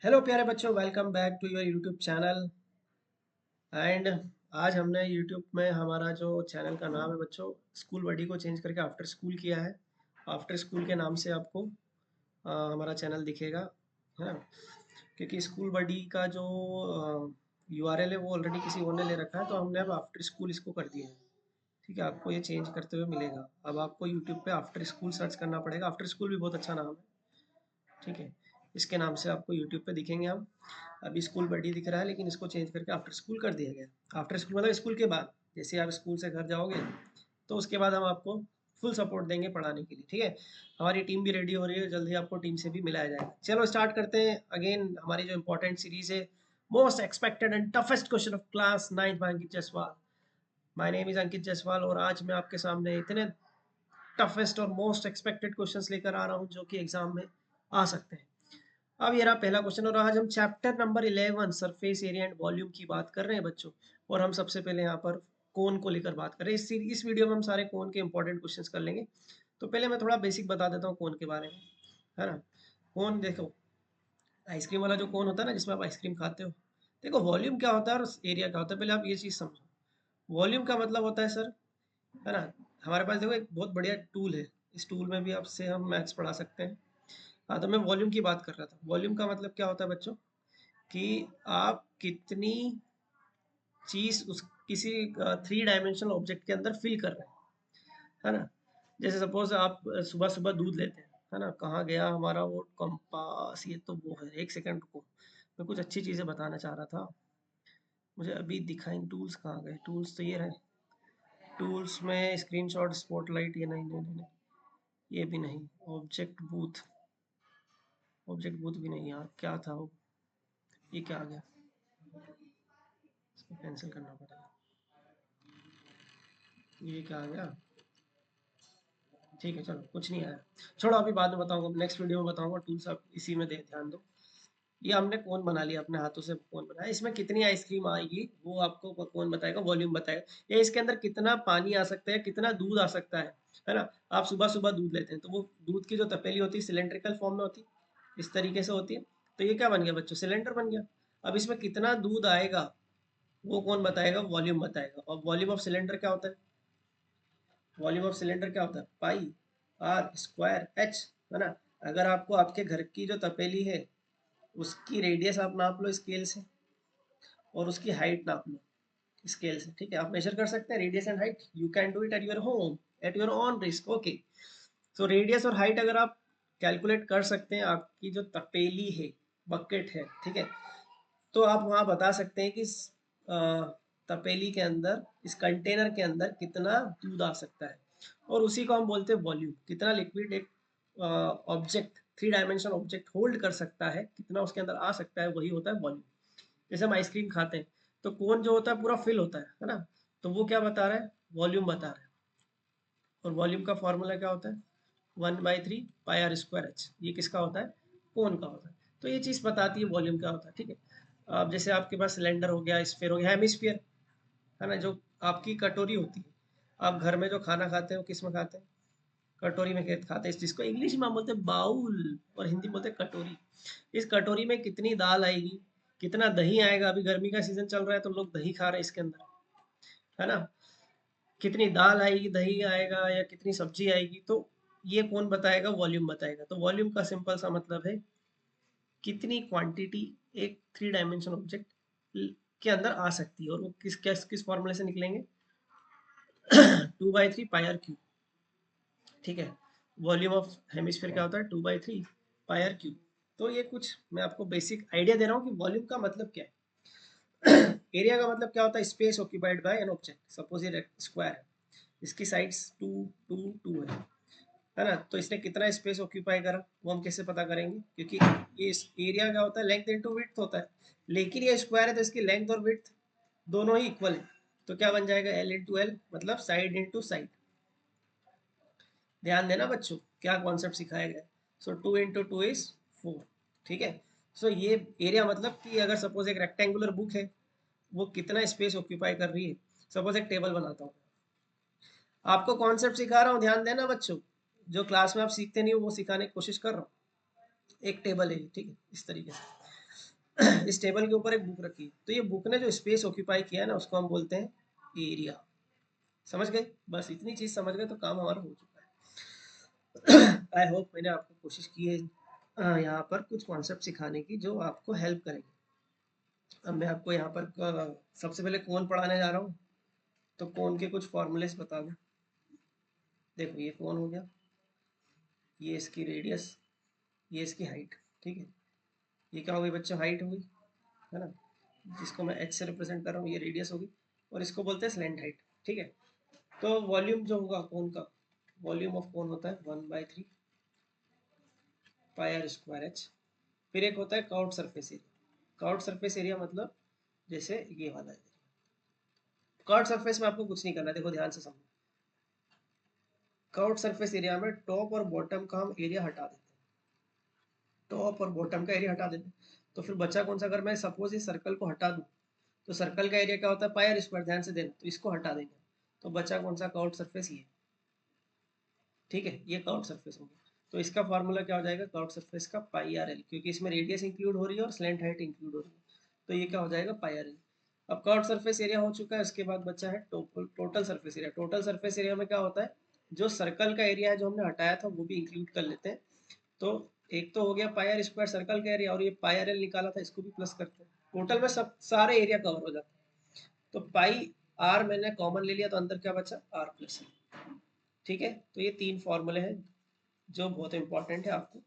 Hello प्यारे बच्चों, welcome back to your YouTube channel. And आज हमने यूट्यूब में हमारा जो चैनल का नाम है बच्चों, स्कूल बडी को चेंज करके आफ्टर स्कूल किया है। आफ्टर स्कूल के नाम से आपको हमारा चैनल दिखेगा, है ना। क्योंकि स्कूल बडी का जो यूआरएल है वो ऑलरेडी किसी और ने ले रखा है, तो हमने अब आफ्टर स्कूल इसको कर दिया है। ठीक है, आपको ये चेंज करते हुए मिलेगा। अब आपको यूट्यूब पे आफ्टर स्कूल सर्च करना पड़ेगा। आफ्टर स्कूल भी बहुत अच्छा नाम है। ठीक है, इसके नाम से आपको यूट्यूब पे दिखेंगे हम। अभी स्कूल बडी दिख रहा है, लेकिन इसको चेंज करके आफ्टर स्कूल कर दिया गया। आफ्टर स्कूल मतलब स्कूल के बाद, जैसे आप स्कूल से घर जाओगे तो उसके बाद हम आपको फुल सपोर्ट देंगे पढ़ाने के लिए। ठीक है, हमारी टीम भी रेडी हो रही है, जल्दी आपको टीम से भी मिलाया जाएगा। चलो स्टार्ट करते हैं अगेन हमारी जो इंपॉर्टेंट सीरीज है, most expected and toughest question of class 9 by Ankit Jaiswal. My name is Ankit Jaiswal और आज मैं आपके सामने इतने टफेस्ट और मोस्ट एक्सपेक्टेड क्वेश्चंस लेकर आ रहा हूँ जो कि एग्जाम में आ सकते हैं। अब ये रहा पहला क्वेश्चन और आज हम chapter number 11 surface area and volume की बात कर रहे हैं बच्चों। और हम सबसे पहले यहाँ पर कोन को लेकर बात कर रहे हैं। इस वीडियो में हम सारे कोन के इंपॉर्टेंट क्वेश्चंस कर लेंगे। तो पहले मैं थोड़ा बेसिक बता देता हूँ कोन के बारे में, है ना। कोन देखो, आइसक्रीम वाला जो कोन होता है ना, जिसमें आप आइसक्रीम खाते हो। देखो वॉल्यूम क्या होता है और एरिया क्या होता है, पहले आप ये चीज़ समझो। वॉल्यूम का मतलब होता है सर, है ना। हमारे पास देखो एक बहुत बढ़िया टूल है, इस टूल में भी आपसे हम मैथ्स पढ़ा सकते हैं। हाँ, तो मैं वॉल्यूम की बात कर रहा था। वॉल्यूम का मतलब क्या होता है बच्चों, कि आप कितनी चीज उस किसी थ्री डायमेंशनल ऑब्जेक्ट के अंदर फिल कर रहे हैं, है ना। जैसे सपोज आप सुबह सुबह दूध लेते हैं, है ना। कहाँ गया हमारा वो कंपास, ये तो वो है, एक सेकंड रुको, मैं कुछ अच्छी चीजें बताना चाह रहा था। मुझे अभी दिखाएंगे टूल्स कहाँ गए। टूल्स तो ये रहे, टूल्स में स्क्रीनशॉट स्पॉटलाइट, ये नहीं नहीं नहीं नहीं, ये भी नहीं। ऑब्जेक्ट बूथ, ऑब्जेक्ट बूथ भी नहीं यार, क्या था वो, ये क्या आ गया, इसको कैंसिल करना पड़ेगा। ये क्या आ गया, ठीक है चलो कुछ नहीं आया, छोड़ो अभी बाद में बताऊंगा, नेक्स्ट वीडियो में बताऊंगा। टूल्स आप इसी में दे ध्यान दो। ये हमने कौन बना लिया, अपने हाथों से कौन बनाया। इसमें कितनी आइसक्रीम आएगी वो आपको कौन बताएगा, वॉल्यूम बताएगा। या इसके अंदर कितना पानी आ सकता है, कितना दूध आ सकता है ना। आप सुबह सुबह दूध लेते हैं तो वो दूध की जो तपेली होती है सिलेंड्रिकल फॉर्म में होती है, इस तरीके से होती है। तो ये क्या बन गया बच्चों, सिलेंडर बन गया। अब इसमें कितना दूध आएगा वो कौन बताएगा, वॉल्यूम बताएगा। और वॉल्यूम ऑफ सिलेंडर क्या होता है, वॉल्यूम ऑफ सिलेंडर क्या होता है, पाई आर स्क्वायर एच, है ना। अगर आपको आपके घर की जो तपेली है उसकी रेडियस आप नाप लो स्केल से, और उसकी हाइट नाप लो स्केल से। ठीक है, आप मेजर कर सकते हैं radius and height. You can do it at your home, at your own risk. Okay, so radius और हाइट अगर आप कैलकुलेट कर सकते हैं, आपकी जो तपेली है, बकेट है, ठीक है, तो आप वहाँ बता सकते हैं कि इस तपेली के अंदर, इस कंटेनर के अंदर कितना दूध आ सकता है। और उसी को हम बोलते हैं वॉल्यूम। कितना लिक्विड एक object, three dimensional object hold कर सकता है, कितना उसके अंदर आ सकता है, वही होता है वॉल्यूम। जैसे हम आइसक्रीम खाते हैं तो कोन जो होता है पूरा फिल होता है ना। तो वो क्या बता रहा है, वॉल्यूम बता रहा है। और वॉल्यूम का फॉर्मूला क्या होता है, 1/3 πr²h। ये किसका होता है, कोन का होता है। तो ये चीज़ बताती है वॉल्यूम क्या होता है। ठीक है, अब जैसे आपके पास सिलेंडर हो गया, स्फीयर हो गया, हेमिस्फीयर, है ना। जो आपकी कटोरी होती है, आप घर में जो खाना खाते हो किस में खाते हैं, कटोरी में खाते हैं। जिसको इंग्लिश में हम बोलते हैं बाउल और हिंदी में बोलते हैं कटोरी। इस कटोरी में कितनी दाल आएगी, कितना दही आएगा। अभी गर्मी का सीजन चल रहा है तो लोग दही खा रहे हैं इसके अंदर, है ना। कितनी दाल आएगी, दही आएगा, या कितनी सब्जी आएगी, तो ये कौन बताएगा, वॉल्यूम बताएगा। तो वॉल्यूम का सिंपल सा मतलब है कितनी क्वांटिटी एक थ्री डायमेंशन ऑब्जेक्ट के अंदर आ सकती है। और वो किस फॉर्मूले से निकलेंगे, 2/3 πr³ ठीक है। वॉल्यूम ऑफ हेमिस्फीयर क्या होता है, 2/3 πr³। तो ये कुछ मैं आपको बेसिक आइडिया दे रहा हूँ कि वॉल्यूम का मतलब क्या है। एरिया का मतलब क्या होता है, space occupied by an object. Suppose ये स्क्वायर है, इसकी साइड्स 2 2 2 है ना। तो इसने कितना स्पेस ऑक्यूपाई करा वो हम कैसे पता करेंगे, क्योंकि ये एरिया क्या होता है, लेंथ इनटू विड्थ होता है। लेकिन ये स्क्वायर है तो इसकी लेंथ और विड्थ दोनों ही इक्वल है। तो क्या बन जाएगा, L×L, मतलब साइड इंटू साइड। ध्यान देना बच्चों, क्या कॉन्सेप्ट सिखाया गया। सो 2 × 2 = 4, ठीक है। सो ये एरिया मतलब कि अगर सपोज एक रेक्टेंगुलर बुक है, वो कितना स्पेस ऑक्यूपाई कर रही है। सपोज एक टेबल बनाता हूँ, आपको कॉन्सेप्ट सिखा रहा हूँ, ध्यान देना बच्चों। जो क्लास में आप सीखते नहीं हो वो सिखाने की कोशिश कर रहा हूँ। एक टेबल है, ठीक है, इस तरीके से। इस टेबल के ऊपर एक बुक रखी है, तो ये बुक ने जो स्पेस ऑक्यूपाई किया है ना उसको हम बोलते हैं एरिया। समझ गए? बस इतनी चीज समझ गए तो काम हमारा हो चुका है। आई होप मैंने आपको कोशिश की है यहाँ पर कुछ कॉन्सेप्ट सिखाने की जो आपको हेल्प करेंगे। अब मैं आपको यहाँ पर सबसे पहले कौन पढ़ाने जा रहा हूँ, तो कौन के कुछ फॉर्मूलेस बता दूँ। देखो ये कौन हो गया, ये इसकी रेडियस, ये इसकी हाइट, ठीक है। ये क्या हो गई बच्चों, हाइट हो गई, है ना, जिसको मैं एच से रिप्रेजेंट कर रहा हूँ, ये रेडियस होगी, और इसको बोलते हैं स्लैंट हाइट, ठीक है। तो वॉल्यूम जो होगा कोन का, वॉल्यूम ऑफ कोन होता है 1/3 पाई आर स्क्वायर एच। फिर एक होता है curved surface area. Curved surface area मतलब जैसे ये वाला है। कर्व्ड सरफेस में आपको कुछ नहीं करना, देखो ध्यान से समझो। कर्व्ड सरफेस एरिया में टॉप और बॉटम का हम एरिया हटा देते हैं, टॉप और बॉटम का एरिया हटा देते हैं, तो फिर बचा कौन सा, अगर मैं सपोज इस सर्कल को हटा दूं, तो सर्कल का एरिया क्या होता है, पाई आर स्क्वायर, ध्यान से देना, तो इसको हटा देंगे, तो बचा कौन सा, कर्व्ड सरफेस, ये, ठीक है, ये कर्व्ड सरफेस हो गया। तो इसका फार्मूला क्या हो जाएगा, कर्व्ड सरफेस का पाई आर एल, क्योंकि इसमें रेडियस इंक्लूड हो रही है और स्लैंट हाइट इंक्लूड हो रही है, तो ये क्या हो जाएगा, पाई आर एल। अब कर्व्ड सरफेस एरिया हो चुका है, उसके बाद बचा है total surface area. Total surface area में क्या होता है, जो सर्कल का एरिया है जो हमने हटाया था वो भी इंक्लूड कर लेते हैं। तो एक तो हो गया पाई आर स्क्वायर सर्कल का एरिया, और ये पाई आर एल निकाला था, इसको भी प्लस करते हैं, टोटल में सब सारे एरिया कवर हो जाते हैं। तो पाई आर मैंने कॉमन ले लिया, तो अंदर क्या बचा, आर प्लस, ठीक है। तो ये तीन फॉर्मूले हैं जो बहुत इंपॉर्टेंट है आपको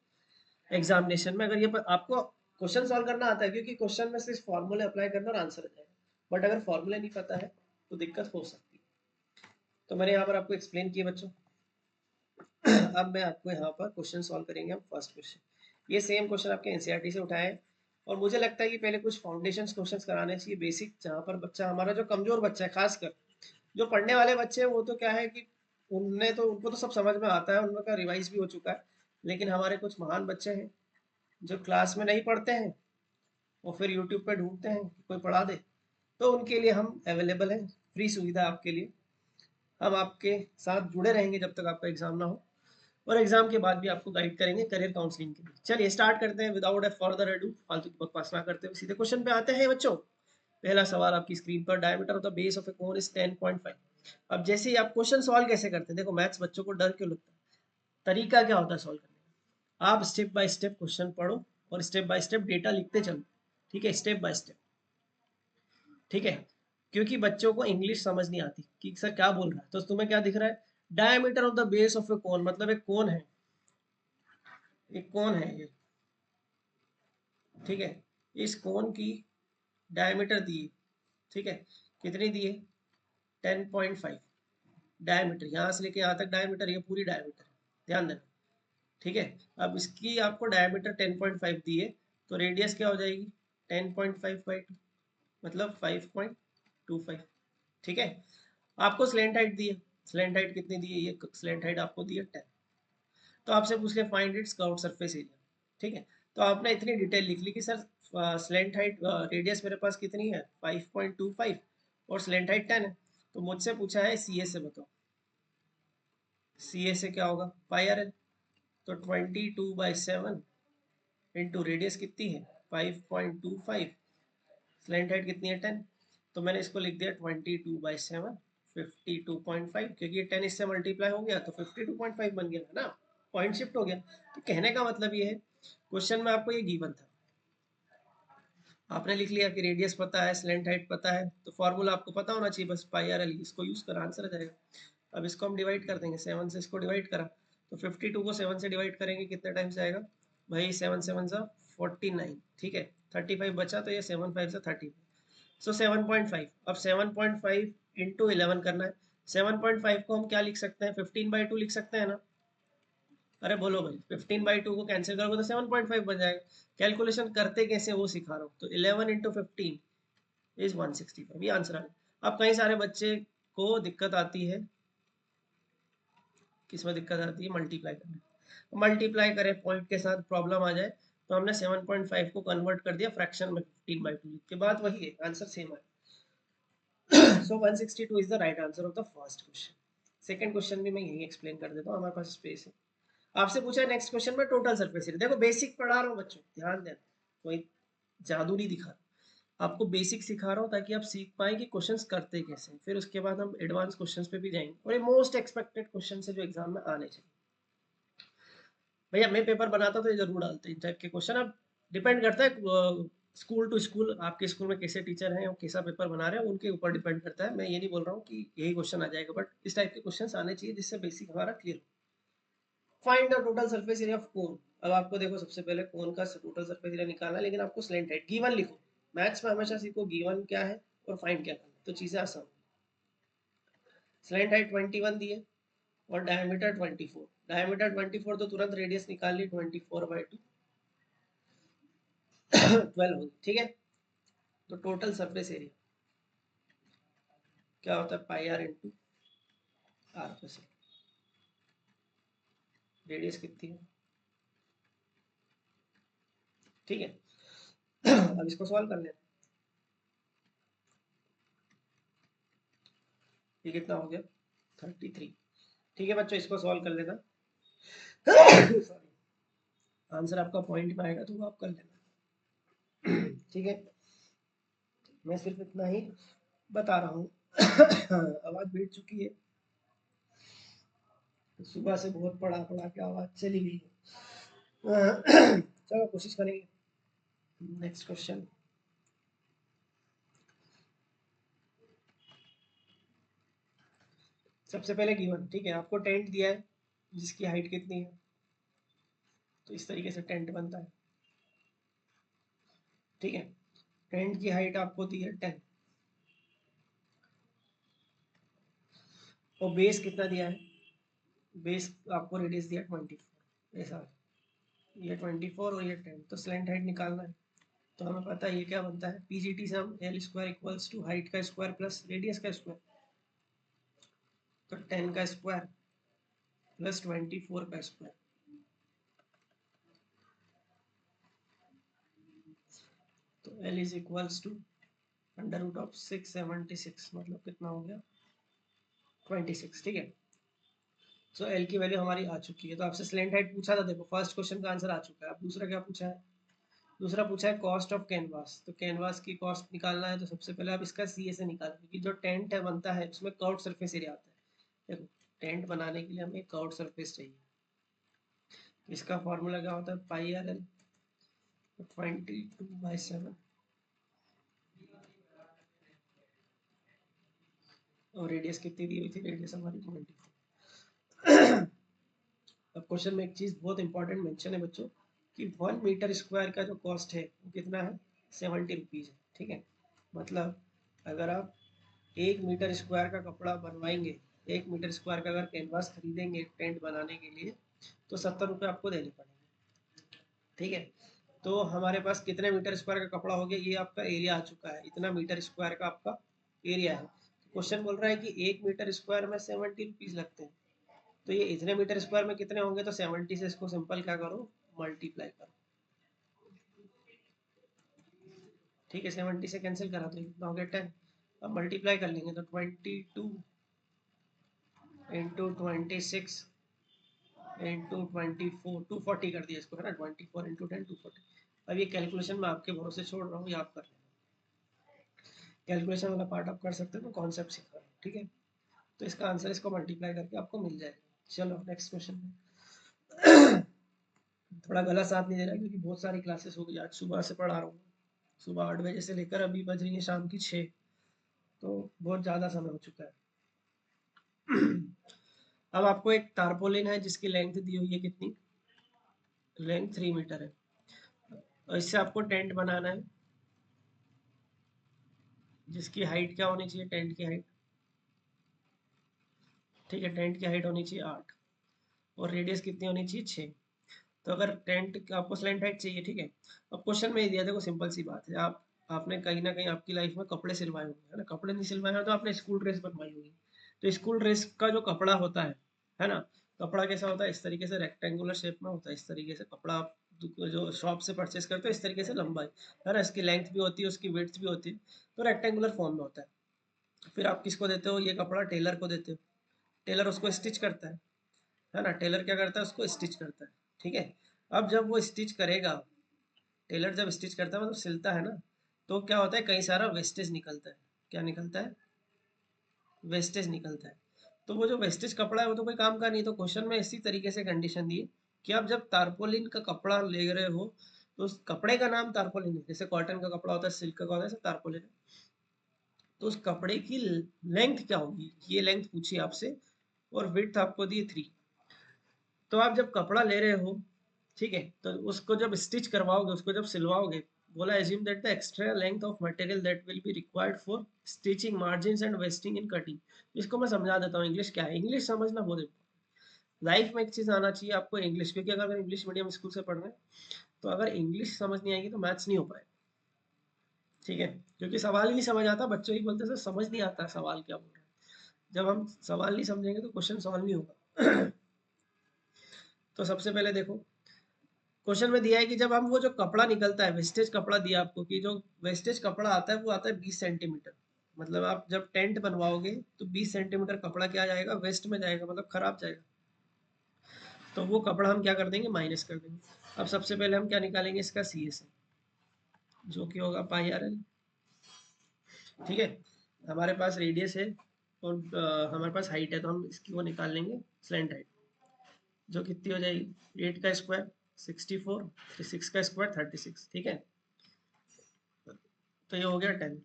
एग्जामिनेशन में। अगर ये आपको क्वेश्चन सॉल्व करना आता है, क्योंकि क्वेश्चन में सिर्फ फॉर्मूले अप्लाई करना और आंसर आ जाएगा, बट अगर फॉर्मूले नहीं पता है तो दिक्कत हो सकती है। तो मैंने यहाँ पर आपको एक्सप्लेन किया बच्चों। अब मैं आपको यहाँ पर क्वेश्चन सॉल्व करेंगे हम। फर्स्ट क्वेश्चन, ये सेम क्वेश्चन आपके एनसीईआरटी से उठाए हैं, और मुझे लगता है कि पहले कुछ फाउंडेशन क्वेश्चन कराने चाहिए, बेसिक, जहाँ पर बच्चा हमारा जो कमजोर बच्चा है, खासकर जो पढ़ने वाले बच्चे हैं, वो तो क्या है कि उनको तो सब समझ में आता है, उनका रिवाइज भी हो चुका है, लेकिन हमारे कुछ महान बच्चे हैं जो क्लास में नहीं पढ़ते हैं, वो फिर यूट्यूब पे ढूंढते हैं कि कोई पढ़ा दे, तो उनके लिए हम अवेलेबल हैं, फ्री सुविधा आपके लिए। हम आपके साथ जुड़े रहेंगे जब तक आपका एग्जाम ना हो, और एग्जाम के बाद भी आपको गाइड करेंगे करियर काउंसलिंग के लिए। चलिए स्टार्ट करते हैं विदाउट ए फर्दर अडू, फालतू की बकवास ना करते हुए सीधे क्वेश्चन पे आते हैं बच्चों। पहला सवाल आपकी स्क्रीन पर, diameter of the base of a cone is 10.5। अब जैसे ही आप क्वेश्चन सॉल्व कैसे करते हैं, देखो मैथ्स बच्चों को डर क्यों लगता है, तरीका क्या होता है सॉल्व करने का, आप स्टेप बाय स्टेप क्वेश्चन पढ़ो और स्टेप बाय स्टेप डेटा लिखते चलो, ठीक है, स्टेप बाय स्टेप, ठीक है। क्योंकि बच्चों को इंग्लिश समझ नहीं आती कि सर क्या बोल रहा है, तो तुम्हें क्या दिख रहा है, diameter of the base of a cone, मतलब एक कोन है, एक कोन है ये, ठीक है। इस कोन की डायमीटर दी है, ठीक है, कितनी दी है, 10.5 डायमीटर, यहाँ से लेके यहाँ तक डायमीटर, ये पूरी डायमीटर है, ध्यान देना, ठीक है। अब इसकी आपको डायमीटर 10.5 दी है, तो रेडियस क्या हो जाएगी, 10.5/2, मतलब 5.25, ठीक है। आपको स्लैंट हाइट दी है, स्लैंट हाइट कितनी दी है, ये स्लैंट हाइट आपको दी है 10। तो आपसे पूछ ले find its curved surface area, ठीक है। तो आपने इतनी डिटेल लिख ली कि सर स्लैंट हाइट, रेडियस मेरे पास कितनी है 5.25, और स्लैंट हाइट 10 है, तो मुझसे पूछा है सी ए से बताओ, सी ए से क्या होगा, पाई आर एल, तो 22/7 इंटू रेडियस कितनी है 5.25, स्लैंट हाइट कितनी है 10, तो मैंने इसको लिख दिया 22/7 52.5, क्योंकि ये 10 इससे मल्टीप्लाई हो गया तो 52.5 बन गया ना, पॉइंट शिफ्ट हो गया। तो कहने का मतलब ये है, क्वेश्चन में आपको ये गिवन था, आपने लिख लिया कि रेडियस पता है, स्लैंट हाइट पता है, तो फॉर्मूला आपको पता होना चाहिए, बस पाई आर एल, इसको यूज कर आंसर आ जाएगा। अब इसको हम डिवाइड कर देंगे, 7 से इसको डिवाइड करा, तो 52 को 7 से डिवाइड करेंगे कितने टाइम से आएगा भाई, 7 7 49, ठीक है, 35 बचा, तो ये 7 5 से 30, सो 7.5। अब 7.5 इंटू 11 करना है, 7.5 को हम क्या लिख सकते हैं, 15/2 लिख सकते हैं ना, अरे बोलो भाई, 15/2 को कैंसिल करोगे तो 7.5 बन जाएगा। कैलकुलेशन करते कैसे वो सिखा रहा हूँ, तो 11 इंटू 15 इज 165, ये आंसर आ गया। अब कई सारे बच्चे को दिक्कत आती है, किसमें दिक्कत आती है, मल्टीप्लाई करने, मल्टीप्लाई करें पॉइंट के साथ प्रॉब्लम आ जाए, तो हमने 7.5 को कन्वर्ट कर दिया फ्रैक्शन में 15/2 के बाद, वही है आंसर सेम है। So 162 is the right answer of the first question. Second question भी मैं यही एक्सप्लेन कर देता हूँ, हमारे पास स्पेस है। आपसे पूछा है नेक्स्ट क्वेश्चन में टोटल सरफेस एरिया, देखो बेसिक पढ़ा रहा हूँ बच्चों, ध्यान देना, कोई जादू नहीं दिखा रहा, आपको बेसिक सिखा रहा हूँ ताकि आप सीख पाए कि क्वेश्चंस करते कैसे हैं। फिर उसके बाद हम एडवांस क्वेश्चंस पे भी जाएंगे और ये मोस्ट एक्सपेक्टेड क्वेश्चन है जो एग्जाम में आने चाहिए। भैया मैं पेपर बनाता तो ये जरूर डालते हैं इन टाइप के क्वेश्चन। अब डिपेंड करता है स्कूल टू स्कूल, आपके स्कूल में कैसे टीचर हैं और कैसा पेपर बना रहे हैं उनके ऊपर डिपेंड करता है। मैं ये नहीं बोल रहा हूँ कि यही क्वेश्चन आ जाएगा, बट इस टाइप के क्वेश्चन आने चाहिए जिससे बेसिक हमारा क्लियर हो। Find the total surface area of cone. अब आपको देखो सबसे पहले कोन का टोटल सरफेस एरिया निकालना है, लेकिन आपको स्लैंट हाइट गिवन लिखो। मैथ्स में हमेशा सीखो गिवन क्या है और फाइंड क्या करना है, तो चीजें आसान। स्लैंट हाइट 21 दी है और डायमीटर 24। डायमीटर 24 तो तुरंत रेडियस निकाल ली 24/2 12 होगी, ठीक है। तो टोटल सरफेस एरिया क्या होता है, pi R into R plus A. Radius कितनी है, ठीक है। अब इसको सॉल्व कर लेते हैं। ये कितना हो गया 33। ठीक है बच्चों, इसको सॉल्व कर लेना। सॉरी, आंसर आपका पॉइंट में आएगा तो वो आप कर लेना। ठीक है, मैं सिर्फ इतना ही बता रहा हूँ। आवाज बैठ चुकी है, सुबह से बहुत पढ़ा पढ़ा के आवाज चली गई है। चलो कोशिश करेंगे। नेक्स्ट क्वेश्चन, सबसे पहले गिवन, ठीक है। आपको टेंट दिया है जिसकी हाइट कितनी है, तो इस तरीके से टेंट बनता है, ठीक है। टेंट की हाइट आपको दी है 10 और बेस कितना दिया है, बेस आपको रेडियस दिया 24, ऐसा ये 24 और ये 10, तो स्लैंट हाइट निकालना है। तो हमें पता है ये क्या बनता है, पीजीटी से हम L square equals to height का स्क्वायर प्लस रेडियस का स्क्वायर, तो 10 का स्क्वायर प्लस 24 का स्क्वायर, तो L is equals to under root of 676, मतलब कितना हो गया 26, ठीक है। सो एल की वैल्यू हमारी आ चुकी है। तो आपसे स्लैंट हाइट पूछा था, देखो फर्स्ट क्वेश्चन का आंसर आ चुका है। अब दूसरा क्या पूछा है, दूसरा पूछा है कॉस्ट ऑफ कैनवास। तो कैनवास की कॉस्ट निकालना है, तो सबसे पहले आप इसका सी ए से निकालो, क्योंकि जो टेंट है बनता है उसमें कर्व्ड सरफेस एरिया आता है। देखो टेंट बनाने के लिए हमें कर्व्ड सरफेस चाहिए, इसका फॉर्मूला क्या होता है, पाई आर एल 22/7 और रेडियस कितनी दी हुई थी, रेडियस हमारी 24। अब क्वेश्चन में एक चीज बहुत इंपॉर्टेंट मेंशन है बच्चों, कि 1 मीटर स्क्वायर का जो कॉस्ट है वो कितना है, 70 रुपीज है, ठीक है। मतलब अगर आप 1 मीटर स्क्वायर का कपड़ा बनवाएंगे, 1 मीटर स्क्वायर का अगर कैनवास खरीदेंगे एक टेंट बनाने के लिए, तो 70 रुपये आपको देने पड़ेंगे, ठीक है। तो हमारे पास कितने मीटर स्क्वायर का कपड़ा हो गया, ये आपका एरिया आ चुका है, इतना मीटर स्क्वायर का आपका एरिया है। क्वेश्चन बोल रहा है कि 1 मीटर स्क्वायर में 70 रुपीज लगते हैं, तो ये इतने मीटर स्क्वायर में कितने होंगे, तो 70 से इसको सिंपल क्या करो, मल्टीप्लाई करो, ठीक है। 70 से कैंसिल करा तो कितना हो गया 10। अब मल्टीप्लाई कर लेंगे तो 22 इंटू 26 इंटू 24, 240 कर दिया इसको, है ना। 24 इंटू 10 240। अब ये कैलकुलेशन मैं आपके भरोसे छोड़ रहा हूँ, याद कर लेना। कैलकुलेशन वाला पार्ट आप कर सकते हो, मैं कॉन्सेप्ट सिखा रहा हूँ, ठीक है। तो इसका आंसर इसको मल्टीप्लाई करके आपको मिल जाएगा। चलो नेक्स्ट क्वेश्चन में। थोड़ा गला साथ नहीं दे रहा क्योंकि बहुत सारी क्लासेस हो गई, आज सुबह से पढ़ा रहा हूँ। सुबह 8 बजे से लेकर अभी बज रही है शाम की 6, तो बहुत ज़्यादा समय हो चुका है। अब आपको एक टारपोलिन है जिसकी लेंथ दी हुई है कितनी, लेंथ 3 मीटर है, और इससे आपको टेंट बनाना है जिसकी हाइट क्या होनी चाहिए, टेंट की हाइट, ठीक है। टेंट की हाइट होनी चाहिए 8 और रेडियस कितनी होनी चाहिए 6। तो अगर टेंट आपको स्लैंट हाइट चाहिए, ठीक है। अब क्वेश्चन में ही दिया, देखो सिंपल सी बात है, आप आपने कहीं ना कहीं आपकी लाइफ में कपड़े सिलवाए होंगे, है ना। कपड़े नहीं सिलवाए हो तो आपने स्कूल ड्रेस बनवाई होगी। तो स्कूल ड्रेस का जो कपड़ा होता है ना, कपड़ा कैसा होता है, इस तरीके से रेक्टेंगुलर शेप में होता है। इस तरीके से कपड़ा आप जो शॉप से परचेस करते हो, इस तरीके से लंबाई, है ना, इसकी लेंथ भी होती है, उसकी विड्थ भी होती है, तो रेक्टेंगुलर फॉर्म में होता है। फिर आप किसको देते हो ये कपड़ा, टेलर को देते हो। टेलर उसको स्टिच करता है ना। टेलर क्या करता है, उसको स्टिच करता है, ठीक है। अब जब वो स्टिच करेगा, टेलर जब स्टिच करता है मतलब सिलता है ना, तो क्या होता है, कई सारा वेस्टेज निकलता है। क्या निकलता है? वेस्टेज निकलता है। तो वो जो वेस्टेज कपड़ा है वो तो कोई काम का नहीं। तो क्वेश्चन में इसी तरीके से कंडीशन दी है कि आप जब तारपोलिन का कपड़ा ले रहे हो तो उस कपड़े का नाम तारपोलिन है। जैसे कॉटन का कपड़ा होता है, सिल्क का होता है, सब तारपोलिन है। तो उस कपड़े की लेंथ क्या होगी, ये लेंथ पूछी आपसे, और विड्थ आपको दी 3। तो आप जब कपड़ा ले रहे हो, ठीक है, तो उसको जब स्टिच करवाओगे, उसको जब सिलवाओगे, बोला assume that the extra length of material that will be required for stitching margins and wasting in cutting. इसको मैं समझा देता हूँ, इंग्लिश क्या है, इंग्लिश समझना बहुत important। लाइफ में एक चीज आना चाहिए आपको, इंग्लिश, क्योंकि अगर इंग्लिश मीडियम स्कूल से पढ़ रहे हैं तो अगर इंग्लिश समझ नहीं आएगी तो मैथ्स नहीं हो पाएगा। ठीक है, क्योंकि सवाल ही नहीं समझ आता, बच्चों ही बोलते सर समझ नहीं आता सवाल क्या बोल रहे हैं। जब हम सवाल नहीं समझेंगे तो क्वेश्चन सॉल्व नहीं होगा। तो सबसे पहले देखो, क्वेश्चन में दिया है कि जब हम वो जो कपड़ा निकलता है, वेस्टेज कपड़ा दिया आपको, कि जो वेस्टेज कपड़ा आता है वो आता है 20 सेंटीमीटर। मतलब आप जब टेंट बनवाओगे तो 20 सेंटीमीटर कपड़ा क्या जाएगा, वेस्ट में जाएगा, मतलब खराब जाएगा। तो वो कपड़ा हम क्या कर देंगे, माइनस कर देंगे। अब सबसे पहले हम क्या निकालेंगे, इसका सी एस, जो कि होगा पाई आर एल। ठीक है, हमारे पास रेडियस है और हमारे पास हाइट है, तो हम इसकी वो निकाल लेंगे, स्लैंट हाइट, जो कितनी हो जाएगी, 8 का स्क्वायर 64, 6 का स्क्वायर 36। ठीक है, तो ये हो गया 10।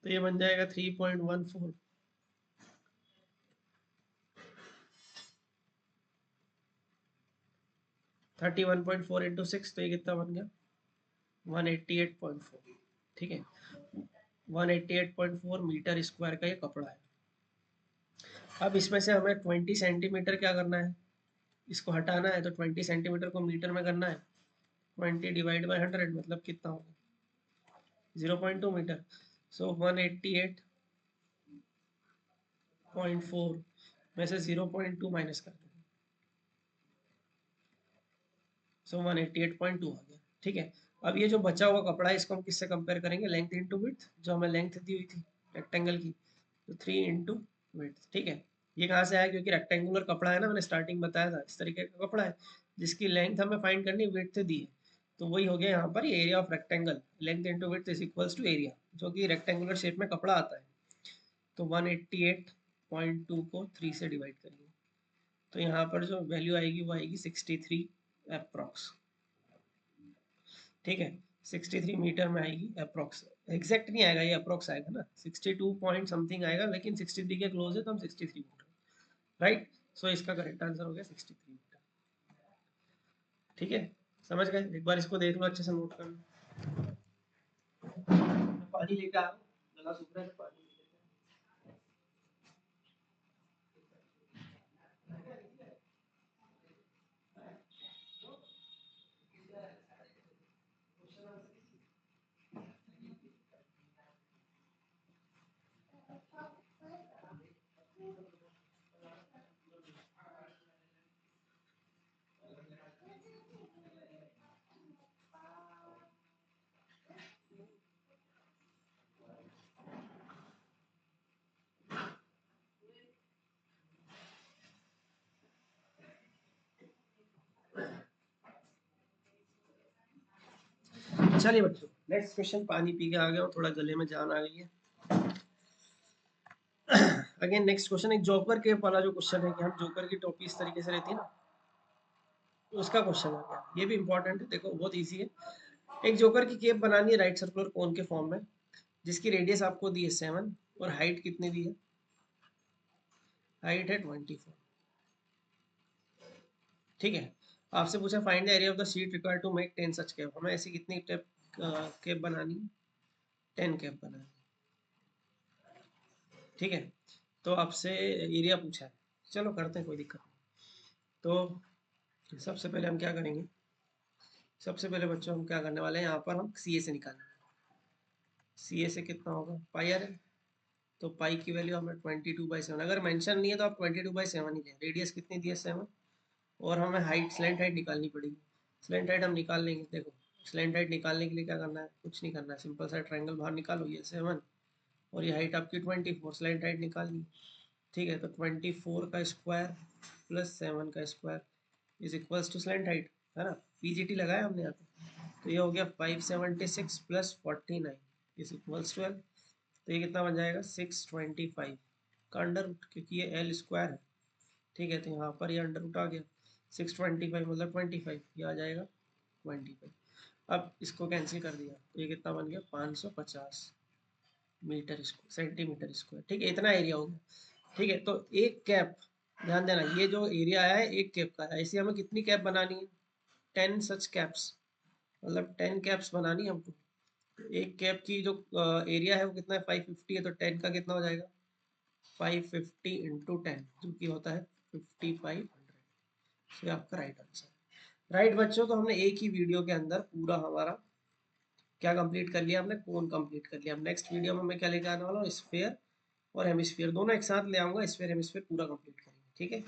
तो ये बन जाएगा 3.14। 31.4 इंटू 6, तो ये कितना बन गया, 188.4। ठीक है, 188.4 मीटर स्क्वायर का ये कपड़ा है। अब इसमें से हमें 20 सेंटीमीटर क्या करना है, इसको हटाना है। तो 20 सेंटीमीटर को मीटर में करना है, 20 डिवाइड बाई 100, मतलब कितना होगा, 0.2 मीटर। सो 188.4 में से 0.2 माइनस कर दें, सो 188.2 आ गया। ठीक है, अब ये जो बचा हुआ कपड़ा है इसको हम किससे कंपेयर करेंगे, लेंथ इंटू विड्थ, जो हमें लेंथ दी हुई थी रेक्टेंगल की, तो 3 इंटू विड्थ। ठीक है, ये कहाँ से आया, क्योंकि रेक्टेंगुलर कपड़ा है ना, मैंने स्टार्टिंग बताया था, इस तरीके का कपड़ा है जिसकी लेंथ हमें फाइंड करनी, विड्थ दी है। तो वही हो गया यहाँ पर, area of rectangle, length into width is equals to area, जो कि रेक्टेंगुलर शेप में कपड़ा आता है। तो 188.2 को 3 से डिवाइड करेंगे, तो यहाँ पर जो वैल्यू आएगी वो आएगी 63 अप्रॉक्स। ठीक है, 63 मीटर में आएगी अप्रॉक्स। एग्जैक्ट नहीं आएगा, ये अप्रॉक्स आएगा ना, 62 पॉइंट समथिंग आएगा, लेकिन 63 के क्लोज है तो हम 63 मीटर, राइट। सो इसका करेक्ट आंसर हो गया 63 मीटर। ठीक है, समझ गए, एक बार इसको देख लो, अच्छे से नोट कर लो। पानी लेके आओ, गला सूख रहा है, पानी चलिए बच्चों, नेक्स्ट क्वेश्चन, पानी पी के आ गया हूँ, थोड़ा गले में जान आ गई है। अगेन नेक्स्ट क्वेश्चन, एक जोकर के वाला जो क्वेश्चन है कि हम जोकर की टोपी इस तरीके से रहती है ना, उसका क्वेश्चन आ गया। ये भी इंपॉर्टेंट है, देखो बहुत इजी है। एक जोकर की केप बनानी है राइट सर्कुलर कोन के फॉर्म में, जिसकी रेडियस आपको दी है 7 और हाइट कितनी दी है, हाइट है 24। ठीक है, आपसे पूछा find the area of the sheet required to make 10 such cap. हमें ऐसी कितनी टेप कैप बनानी है, 10 कैप बनानी है। ठीक है, तो आपसे एरिया पूछा है, चलो करते हैं, कोई दिक्कत नहीं। तो सबसे पहले हम क्या करेंगे, सबसे पहले बच्चों हम क्या करने वाले हैं, यहाँ पर हम सी ए से निकालेंगे। सी ए से कितना होगा, पाई आर है, तो पाई की वैल्यू हमें 22/7, अगर मेंशन नहीं है तो आप 22/7 ही लें। रेडियस कितनी दी है, 7, और हमें हाइट, स्लैंट हाइट निकालनी पड़ेगी। स्लैंट हाइट हम निकाल लेंगे, देखो स्लैंट हाइट निकालने के लिए क्या करना है, कुछ नहीं करना है, सिंपल सा ट्रायंगल बाहर निकालो, ये 7 और ये हाइट आपकी 24, स्लैंट हाइट निकालनी। ठीक है, तो 24 का स्क्वायर प्लस 7 का square is equals to slant height. है ना, पीजीटी लगाया हमने यहाँ पे। तो ये हो गया 576 प्लस 49 इज इक्वल्स 12। तो ये कितना बन जाएगा 625 का अंडर रूट, क्योंकि ये एल स्क्वायर है। ठीक है, तो यहाँ पर ये अंडर रूट आ गया 625 मतलब 25, ये आ जाएगा 25। अब इसको कैंसिल कर दिया तो ये कितना बन गया 550 मीटर स्क्वायर सेंटीमीटर स्क्वायर। ठीक है, इतना एरिया हो गया। ठीक है, तो एक कैप, ध्यान देना ये जो एरिया है एक कैप का है। ऐसे हमें कितनी कैप बनानी है 10 सच कैप्स, मतलब 10 कैप्स बनानी है हमको। तो एक कैप की जो एरिया है वो कितना है 550 है, तो 10 का कितना हो जाएगा 550 इंटू 10 जो कि होता है 5500। ये आपका राइट आंसर। राइट बच्चों, तो हमने एक ही वीडियो के अंदर पूरा हमारा क्या कंप्लीट कर लिया, हमने कोन कंप्लीट कर लिया। अब नेक्स्ट वीडियो में मैं क्या लेके आने वाला हूँ, स्फीयर और हेमिस्फीयर दोनों एक साथ ले आऊंगा, स्फीयर हेमिस्फीयर पूरा कंप्लीट करेंगे। ठीक है,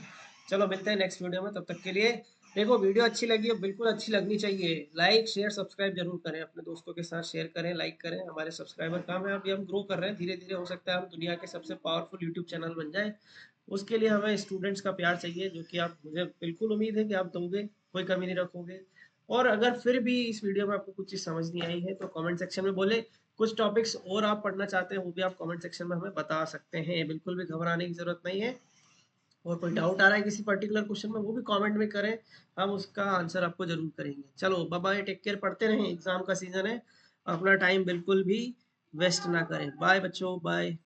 चलो मिलते हैं नेक्स्ट वीडियो में, तब तक के लिए देखो वीडियो अच्छी लगी है, बिल्कुल अच्छी लगनी चाहिए, लाइक शेयर सब्सक्राइब जरूर करें, अपने दोस्तों के साथ शेयर करें, लाइक करें। हमारे सब्सक्राइबर कम है, अभी हम ग्रो कर रहे हैं धीरे धीरे, हो सकता है हम दुनिया के सबसे पावरफुल यूट्यूब चैनल बन जाए। उसके लिए हमें स्टूडेंट्स का प्यार चाहिए, जो कि आप, मुझे बिल्कुल उम्मीद है कि आप दोगे, कोई कमी नहीं रखोगे। और अगर फिर भी इस वीडियो में आपको कुछ चीज़ समझ नहीं आई है तो कमेंट सेक्शन में बोले, कुछ टॉपिक्स और आप पढ़ना चाहते हैं वो भी आप कमेंट सेक्शन में हमें बता सकते हैं, बिल्कुल भी घबराने की जरूरत नहीं है। और कोई डाउट आ रहा है किसी पर्टिकुलर क्वेश्चन में वो भी कमेंट में करें, हम उसका आंसर आपको जरूर करेंगे। चलो बाय बाय, टेक केयर, पढ़ते रहें, एग्जाम का सीजन है, अपना टाइम बिल्कुल भी वेस्ट ना करें। बाय बच्चों, बाय।